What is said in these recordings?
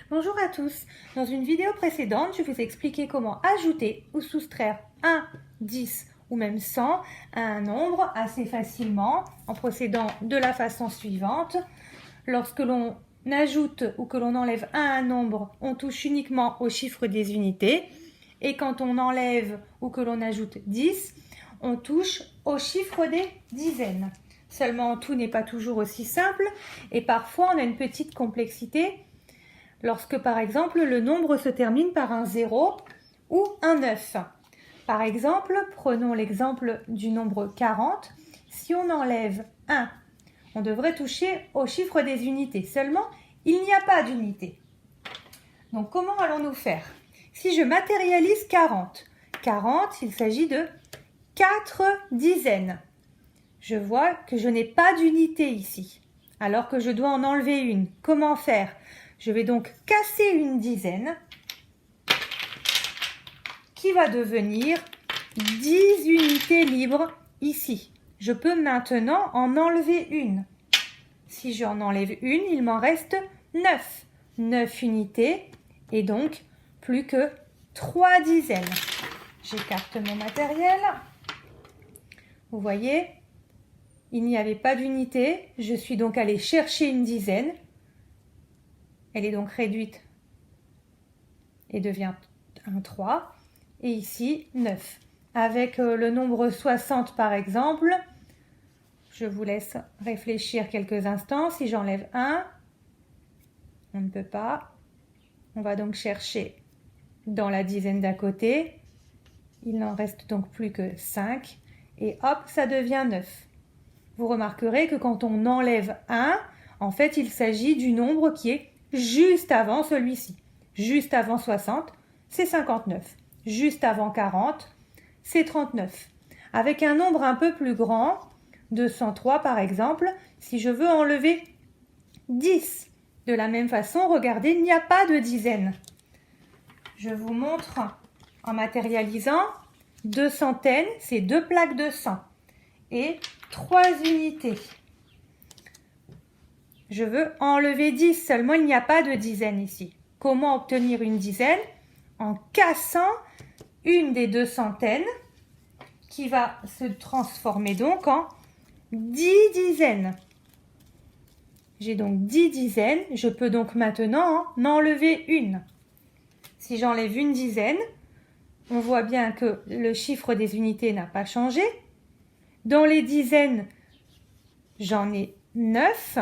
Bonjour à tous. Dans une vidéo précédente, je vous ai expliqué comment ajouter ou soustraire 1, 10 ou même 100 à un nombre assez facilement en procédant de la façon suivante. Lorsque l'on ajoute ou que l'on enlève 1 à un nombre, on touche uniquement au chiffre des unités. Et quand on enlève ou que l'on ajoute 10, on touche au chiffre des dizaines. Seulement, tout n'est pas toujours aussi simple et parfois on a une petite complexité lorsque par exemple le nombre se termine par un 0 ou un 9. Par exemple, prenons l'exemple du nombre 40. Si on enlève 1, on devrait toucher au chiffre des unités. Seulement, il n'y a pas d'unité. Donc comment allons-nous faire? Si je matérialise 40, il s'agit de 4 dizaines. Je vois que je n'ai pas d'unité ici, alors que je dois en enlever une. Comment faire? Je vais donc casser une dizaine, qui va devenir 10 unités libres ici. Je peux maintenant en enlever une. Si j'en enlève une, il m'en reste 9. 9 unités et donc plus que 3 dizaines. J'écarte mon matériel. Vous voyez, il n'y avait pas d'unité. Je suis donc allée chercher une dizaine. Elle est donc réduite et devient un 3. Et ici, 9. Avec le nombre 60 par exemple, je vous laisse réfléchir quelques instants. Si j'enlève 1, on ne peut pas. On va donc chercher dans la dizaine d'à côté. Il n'en reste donc plus que 5. Et hop, ça devient 9. Vous remarquerez que quand on enlève 1, en fait, il s'agit du nombre qui est juste avant celui-ci. Juste avant 60, c'est 59. Juste avant 40, c'est 39. Avec un nombre un peu plus grand, 203 par exemple, si je veux enlever 10, de la même façon, regardez, il n'y a pas de dizaine. Je vous montre en matérialisant 2 centaines, c'est 2 plaques de 100 et 3 unités. Je veux enlever 10, seulement il n'y a pas de dizaine ici. Comment obtenir une dizaine? En cassant une des 2 centaines qui va se transformer donc en 10 dizaines. J'ai donc 10 dizaines, je peux donc maintenant en enlever une. Si j'enlève une dizaine, on voit bien que le chiffre des unités n'a pas changé. Dans les dizaines, j'en ai 9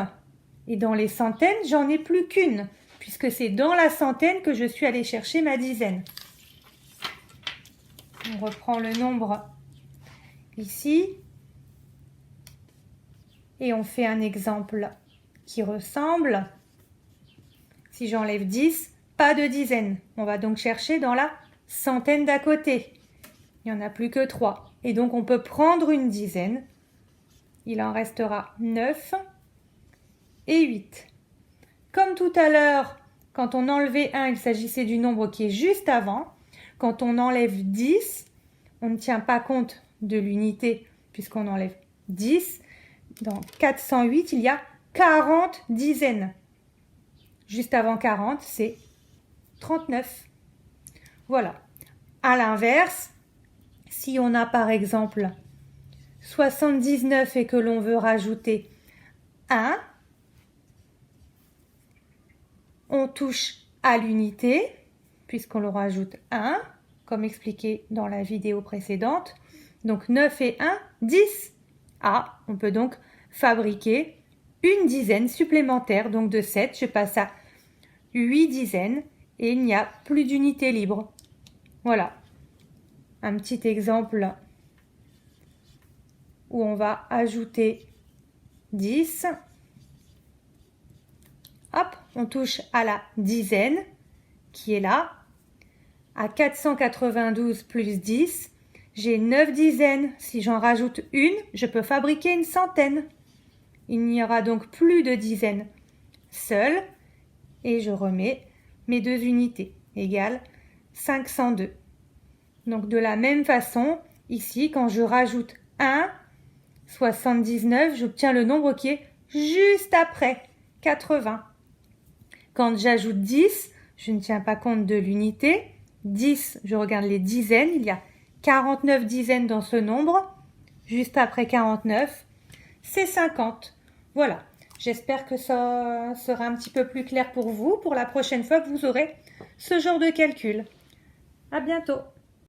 et dans les centaines, j'en ai plus qu'une, puisque c'est dans la centaine que je suis allée chercher ma dizaine. On reprend le nombre ici et on fait un exemple qui ressemble. Si j'enlève 10, pas de dizaine. On va donc chercher dans la centaine d'à côté. Il n'y en a plus que 3. Et donc on peut prendre une dizaine. Il en restera 9 et 8. Comme tout à l'heure, quand on enlevait 1, il s'agissait du nombre qui est juste avant. Quand on enlève 10, on ne tient pas compte de l'unité puisqu'on enlève 10. Dans 408, il y a 40 dizaines. Juste avant 40, c'est 39. Voilà. À l'inverse, si on a par exemple 79 et que l'on veut rajouter 1, on touche à l'unité, puisqu'on le rajoute 1, comme expliqué dans la vidéo précédente. Donc 9 et 1, 10. Ah, on peut donc fabriquer une dizaine supplémentaire, donc de 7, je passe à 8 dizaines et il n'y a plus d'unité libre. Voilà, un petit exemple où on va ajouter 10. Hop, on touche à la dizaine qui est là. À 492 plus 10, j'ai 9 dizaines. Si j'en rajoute une, je peux fabriquer une centaine. Il n'y aura donc plus de dizaines seules. Et je remets mes 2 unités, égale 502. Donc de la même façon, ici, quand je rajoute 1, 79, j'obtiens le nombre qui est juste après, 80. Quand j'ajoute 10, je ne tiens pas compte de l'unité. 10, je regarde les dizaines. Il y a 49 dizaines dans ce nombre. Juste après 49, c'est 50. Voilà. J'espère que ça sera un petit peu plus clair pour vous pour la prochaine fois que vous aurez ce genre de calcul. À bientôt.